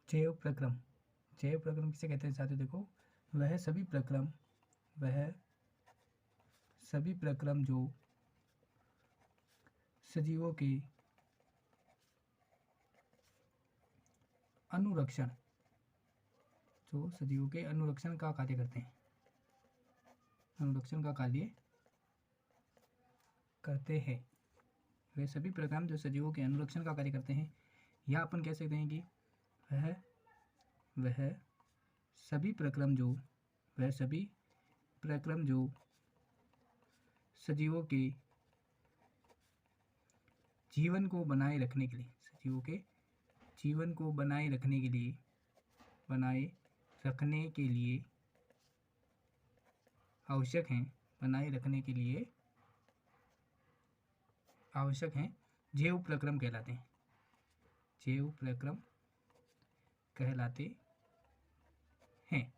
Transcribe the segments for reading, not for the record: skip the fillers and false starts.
जैव प्रक्रम। जैव प्रक्रम किसे कहते हैं साथियों? देखो, वह सभी प्रक्रम जो सजीवों के अनुरक्षण का कार्य करते हैं, अनुरक्षण का कार्य करते हैं। वे सभी प्रक्रम जो सजीवों के अनुरक्षण का कार्य करते हैं, या अपन कह सकते हैं कि वह सभी प्रक्रम जो सजीवों के जीवन को बनाए रखने के लिए आवश्यक हैं, जैव प्रक्रम कहलाते हैं। जैव प्रक्रम कहलाते हैं।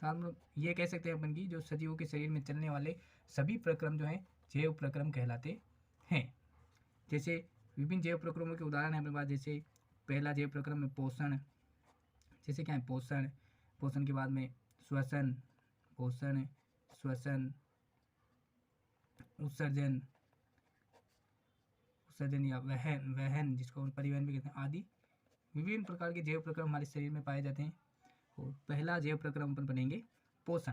तो हम लोग ये कह सकते हैं अपन की जो सजीवों के शरीर में चलने वाले सभी प्रक्रम जो हैं जैव प्रक्रम कहलाते हैं। जैसे विभिन्न जैव प्रक्रमों के उदाहरण है अपने पास। जैसे पहला जैव प्रक्रम है पोषण। जैसे क्या है? पोषण के बाद में श्वसन, उत्सर्जन या वहन जिसको परिवहन भी कहते हैं, आदि विभिन्न प्रकार के जैव प्रक्रम हमारे शरीर में पाए जाते हैं। और पहला जैव प्रक्रम अपन पढ़ेंगे पोषण।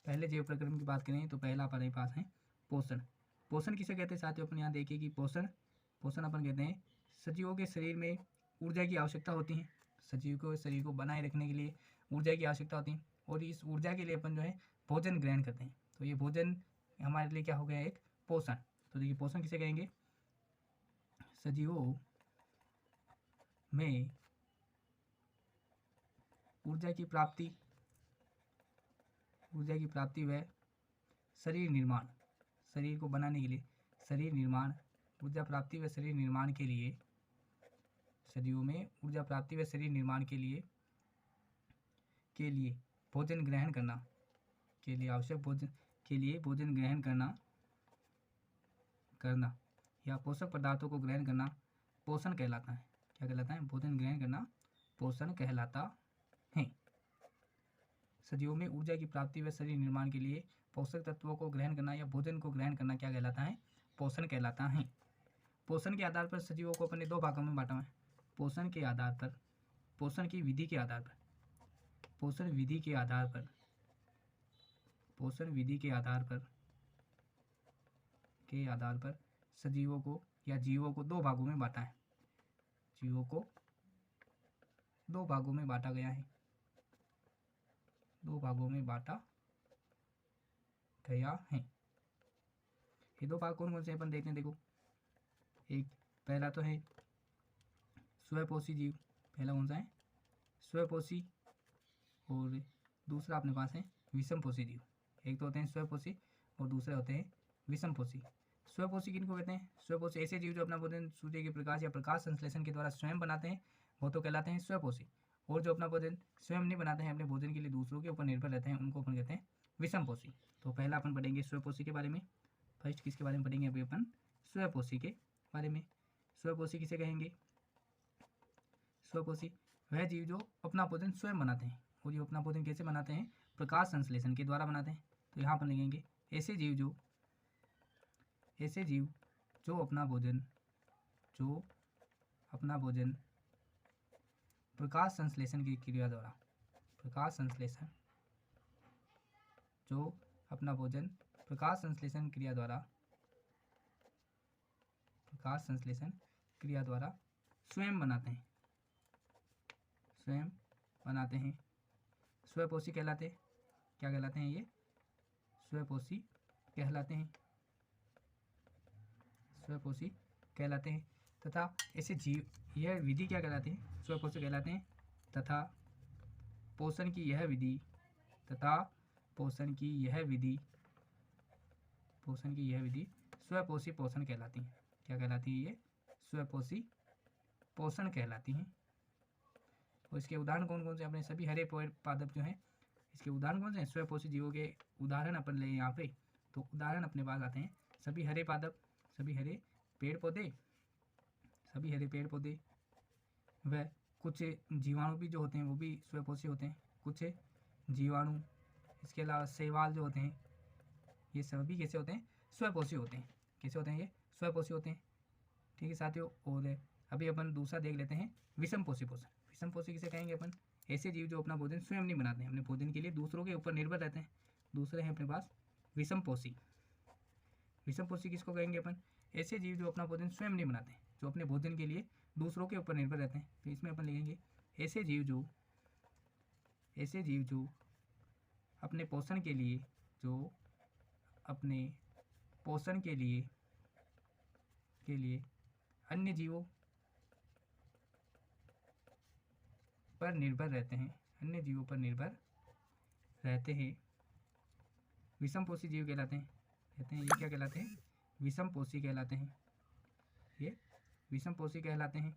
पहले जैव प्रक्रम की बात करें तो पहला हमारे पास है पोषण। पोषण किसे कहते हैं साथियों? अपन यहाँ देखिए कि पोषण अपन कहते हैं सजीवों के शरीर में ऊर्जा की आवश्यकता होती है। सजीव को शरीर को बनाए रखने के लिए ऊर्जा की आवश्यकता होती है, और इस ऊर्जा के लिए अपन जो है भोजन ग्रहण करते हैं। तो ये भोजन हमारे लिए क्या हो गया? एक पोषण। तो देखिए पोषण किसे कहेंगे? सजीवों में ऊर्जा की प्राप्ति व शरीर निर्माण, शरीर को बनाने के लिए ऊर्जा प्राप्ति व शरीर निर्माण के लिए, सजीवों में ऊर्जा प्राप्ति व शरीर निर्माण के लिए भोजन ग्रहण करना के लिए आवश्यक भोजन ग्रहण करना या पोषक पदार्थों को ग्रहण करना पोषण कहलाता है। क्या कहलाता है? भोजन ग्रहण करना पोषण कहलाता है। सजीवों में ऊर्जा की प्राप्ति व शरीर निर्माण के लिए पोषक तत्वों को ग्रहण करना या भोजन को ग्रहण करना क्या कहलाता है? पोषण कहलाता है। पोषण के आधार पर सजीवों को अपने दो भागों में बांटा है। पोषण की विधि के आधार पर सजीवों को या जीवों को दो भागों में बांटा है। जीवों को दो भागों में बांटा गया है। ये दो भाग कौन कौन से अपन देखते हैं? देखो, एक पहला तो है स्वयंपोषी जीव। पहला कौन सा है? स्वयंपोषी। और दूसरा अपने पास है विषमपोषी जीव। एक तो होते हैं स्वयंपोषी और दूसरे होते हैं विषमपोषी। स्वयंपोषी किनको कहते हैं? स्वयंपोषी ऐसे जीव जो अपना भोजन सूर्य के प्रकाश या प्रकाश संश्लेषण के द्वारा स्वयं बनाते हैं, वो तो कहलाते हैं स्वयंपोषी। और जो अपना भोजन स्वयं नहीं बनाते हैं, अपने भोजन के लिए दूसरों के ऊपर निर्भर रहते हैं, उनको अपन कहते हैं विषमपोषी। तो पहला अपन पढ़ेंगे स्वयंपोषी के बारे में। फर्स्ट किसके बारे में पढ़ेंगे? अभी अपन स्वयंपोषी के बारे में। स्वयंपोषी किसे कहेंगे? स्वयंपोषी वह जीव जो अपना भोजन स्वयं बनाते हैं। और ये अपना भोजन कैसे बनाते हैं? प्रकाश संश्लेषण के द्वारा बनाते हैं। तो यहाँ पर लिखेंगे ऐसे जीव जो अपना भोजन प्रकाश संश्लेषण की क्रिया द्वारा स्वयं बनाते हैं, स्वयंपोषी कहलाते हैं। क्या कहलाते हैं? ये स्वयंपोषी कहलाते हैं। तथा ऐसे जीव, यह विधि क्या कहलाती है? स्वयंपोषी कहलाते हैं। तथा पोषण की यह विधि स्वयंपोषी पोषण कहलाती है। क्या कहलाती है? ये स्वयंपोषी पोषण कहलाती हैं। और इसके उदाहरण कौन कौन से? अपने सभी हरे पेड़ पादप जो हैं, इसके उदाहरण कौन से हैं? स्वयंपोषी जीवों के उदाहरण अपन ले यहाँ पे, तो उदाहरण अपने पास आते हैं सभी हरे पादप, सभी हरे पेड़ पौधे व कुछ जीवाणु भी जो होते हैं वो भी स्वयंपोषी होते हैं। कुछ जीवाणु, इसके अलावा शैवाल जो होते हैं, ये सभी कैसे होते हैं? स्वयंपोषी होते हैं। कैसे होते हैं? ये स्वयंपोषी होते हैं। ठीक है साथियों। और अभी अपन दूसरा देख लेते हैं, विषमपोषी पोषण। विषमपोषी किसे कहेंगे अपन? ऐसे जीव जो अपना भोजन स्वयं नहीं बनाते हैं, अपने भोजन के लिए दूसरों के ऊपर निर्भर रहते हैं। दूसरे हैं अपने पास विषमपोषी। विषमपोषी किसको कहेंगे अपन? ऐसे जीव जो अपना भोजन स्वयं नहीं बनाते, जो अपने भोजन के लिए दूसरों के ऊपर निर्भर रहते हैं। तो इसमें अपन लिखेंगे ऐसे जीव जो अपने पोषण के लिए, जो अपने पोषण के लिए अन्य जीवों पर निर्भर रहते हैं, अन्य जीवों पर निर्भर रहते हैं, विषमपोषी जीव कहलाते हैं। कहते हैं ये क्या कहलाते हैं? विषमपोषी कहलाते हैं। ये विषमपोषी कहलाते हैं।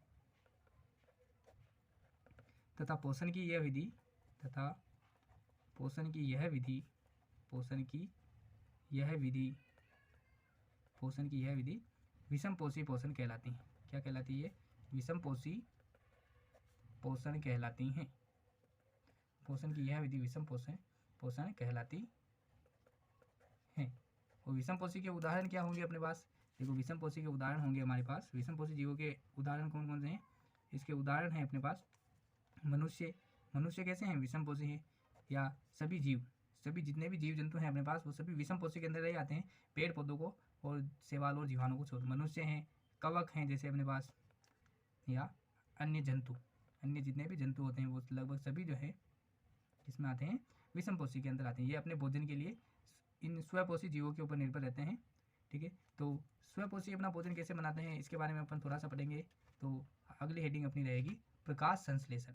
तथा पोषण की यह विधि विषमपोषी पोषण कहलाती है। क्या कहलाती है? विषमपोषी पोषण कहलाती हैं। पोषण की यह विधि पोषण कहलाती है। और विषमपोषी के उदाहरण क्या होंगे अपने पास? देखो विषमपोषी के उदाहरण होंगे हमारे पास, विषमपोषी जीवों के उदाहरण कौन कौन से हैं? इसके उदाहरण हैं अपने पास मनुष्य। मनुष्य कैसे हैं? विषमपोषी हैं। या सभी जीव, सभी जितने भी जीव जंतु हैं अपने पास वो सभी विषमपोषी के अंदर ही आते हैं, पेड़ पौधों को और शैवाल और जीवाणु को छोड़। मनुष्य हैं, कवक हैं जैसे अपने पास, या अन्य जंतु, अन्य जितने भी जंतु होते हैं वो लगभग सभी जो है इसमें आते हैं, विषमपोषी के अंदर आते हैं। ये अपने भोजन के लिए इन स्वयंपोषी जीवों के ऊपर निर्भर रहते हैं। ठीक है, तो स्वयंपोषी अपना भोजन कैसे बनाते हैं इसके बारे में अपन थोड़ा सा पढ़ेंगे। तो अगली हेडिंग अपनी रहेगी प्रकाश संश्लेषण।